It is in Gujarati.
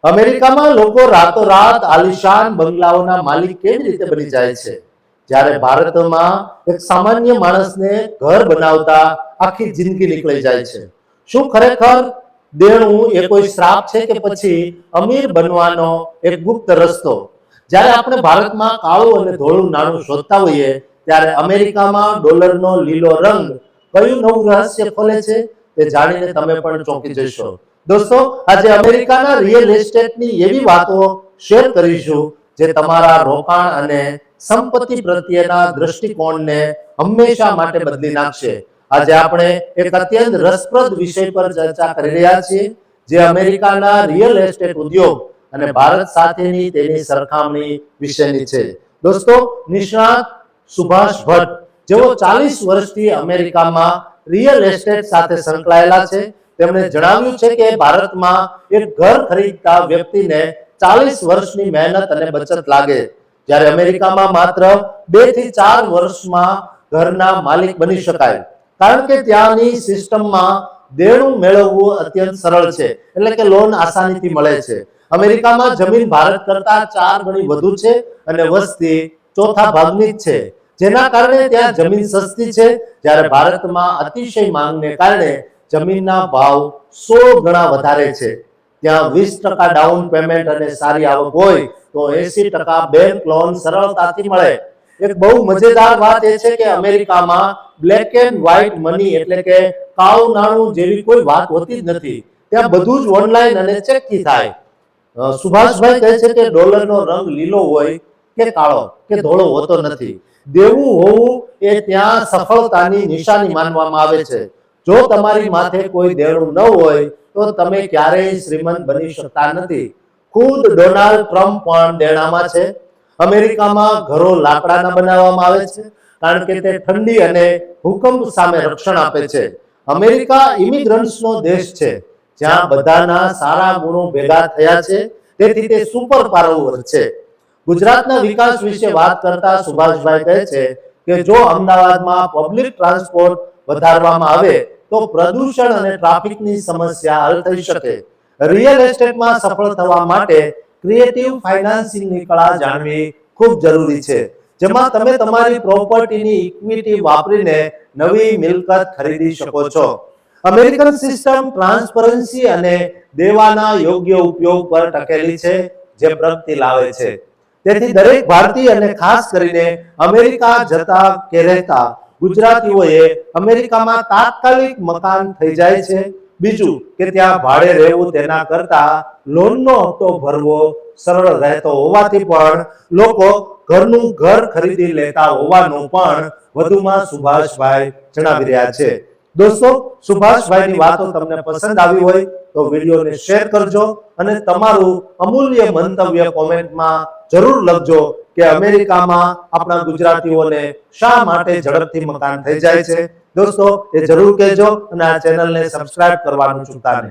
અમેરિકામાં લોકો રાતોરાત આલિશાન બંગલાઓના માલિક કેવી રીતે બની જાય છે, જ્યારે ભારતમાં એક સામાન્ય માણસને ઘર બનાવતા આખી જિંદગી નીકળી જાય છે? શું ખરેખર દેણું એ કોઈ શ્રાપ છે કે પછી અમીર બનવાનો એક ગુપ્ત રસ્તો? જ્યારે આપણે ભારતમાં કાળું અને ધોળું નાણું શોધતા હોઈએ, ત્યારે અમેરિકામાં ડોલરનો લીલો રંગ કયું નવું રહસ્ય ખોલે છે, તે જાણીને તમે પણ ચોંકી જશો. દોસ્તો, આજે અમેરિકાના રિયલ એસ્ટેટની એવી વાતો શેર કરીશું જે તમારા રોકાણ અને સંપત્તિ પ્રત્યેના દૃષ્ટિકોણને હંમેશા માટે બદલી નાખશે. આજે આપણે એક અત્યંત રસપ્રદ વિષય પર ચર્ચા કરી રહ્યા છીએ, જે અમેરિકાના રિયલ એસ્ટેટ ઉદ્યોગ અને ભારત સાથેની તેની સરખામણી વિશેની છે. દોસ્તો, નિષ્ણાત સુભાષ ભટ્ટ, જેઓ 40 વર્ષથી અમેરિકામાં રિયલ એસ્ટેટ સાથે સંકળાયેલા છે, તેમણે જણાવ્યું છે કે ભારતમાં એક ઘર ખરીદતા વ્યક્તિને 40 વર્ષની મહેનત અને બચત લાગે, જ્યારે અમેરિકામાં માત્ર 2 થી 4 વર્ષમાં ઘરના માલિક બની શકાય. કારણ કે ત્યાંની સિસ્ટમમાં દેણું મેળવવું અત્યંત સરળ છે, એટલે કે લોન આસાનીથી મળે છે. અમેરિકામાં જમીન ભારત કરતા 4 ગણી વધુ છે અને વસ્તી ચોથા ભાગની જ છે, જેના કારણે ત્યાં જમીન સસ્તી છે, જ્યારે ભારતમાં અતિશય માંગને કારણે જમીનના ભાવ 16 ગણા વધારે છે. ત્યાં 20% ડાઉન પેમેન્ટ અને સારી આવક હોય તો 80% બેંક લોન સરળતાથી મળે. એક બહુ મજેદાર વાત એ છે કે અમેરિકામાં બ્લેક એન્ડ વ્હાઇટ મની એટલે કે કાળું નાણું જેવી કોઈ વાત હોતી જ નથી. ત્યાં બધું જ ઓનલાઈન અને ચેકથી થાય. સુભાષભાઈ કહે છે કે ડોલરનો રંગ લીલો હોય કે કાળો કે ધોળો હોતો નથી. દેવું હોવું એ ત્યાં સફળતાની નિશાની માનવામાં આવે છે. જો તમારી માથે કોઈ દેણું ન હોય તો તમે ક્યારેય શ્રીમંત બની શકતા નથી. ખુદ ડોનાલ્ડ ટ્રમ્પ પણ દેણામાં છે. અમેરિકામાં ઘરો લાકડાના બનાવવામાં આવે છે, કારણ કે તે ઠંડી અને ભૂકંપ સામે રક્ષણ આપે છે. અમેરિકા ઇમિગ્રન્ટ્સનો દેશ છે, જ્યાં બધાના સારા ગુણો ભેગા થયા છે, તેથી તે સુપર પાવર છે. ગુજરાતના વિકાસ વિશે વાત કરતા સુભાષભાઈ કહે છે કે જો અમદાવાદમાં પબ્લિક ટ્રાન્સપોર્ટ વધારવામાં આવે તો પ્રદૂષણ અને ટ્રાફિકની સમસ્યા હલ થઈ શકે. રિયલ એસ્ટેટમાં સફળ થવા માટે ક્રિએટિવ ફાઇનાન્સિંગની કળા જાણવી ખૂબ જરૂરી છે, જેમાં તમે તમારી પ્રોપર્ટીની ઇક્વિટી વાપરીને નવી મિલકત ખરીદી શકો છો. અમેરિકન સિસ્ટમ ટ્રાન્સપરન્સી અને દેવાના યોગ્ય ઉપયોગ પર ટકેલી છે, જે પ્રગતિ લાવે છે. તેથી દરેક ભારતીય અને ખાસ કરીને અમેરિકા જતા કે રહેતા ગુજરાતીઓએ અમેરિકામાં તાત્કાલિક મકાન થઈ જાય છે. બીજું કે ત્યાં ભાડે રહેવું તેના કરતા લોનનો હપ્તો ભરવો સરળ રહેતો હોવાથી પણ લોકો ઘરનું ઘર ખરીદી લેતા હોવાનું પણ વધુમાં સુભાષભાઈ જણાવી રહ્યા છે. દોસ્તો, સુભાષભાઈની વાતો તમને પસંદ આવી હોય તો વિડીયોને શેર કરજો અને તમારું અમૂલ્ય મંતવ્ય કોમેન્ટમાં જરૂર લખજો કે અમેરિકામાં આપણા ગુજરાતીઓને શા માટે ઝડપથી મકાન થઈ જાય છે. દોસ્તો, એ જરૂર કહેજો અને આ ચેનલને સબસ્ક્રાઇબ કરવાનું ચૂકતા નહીં.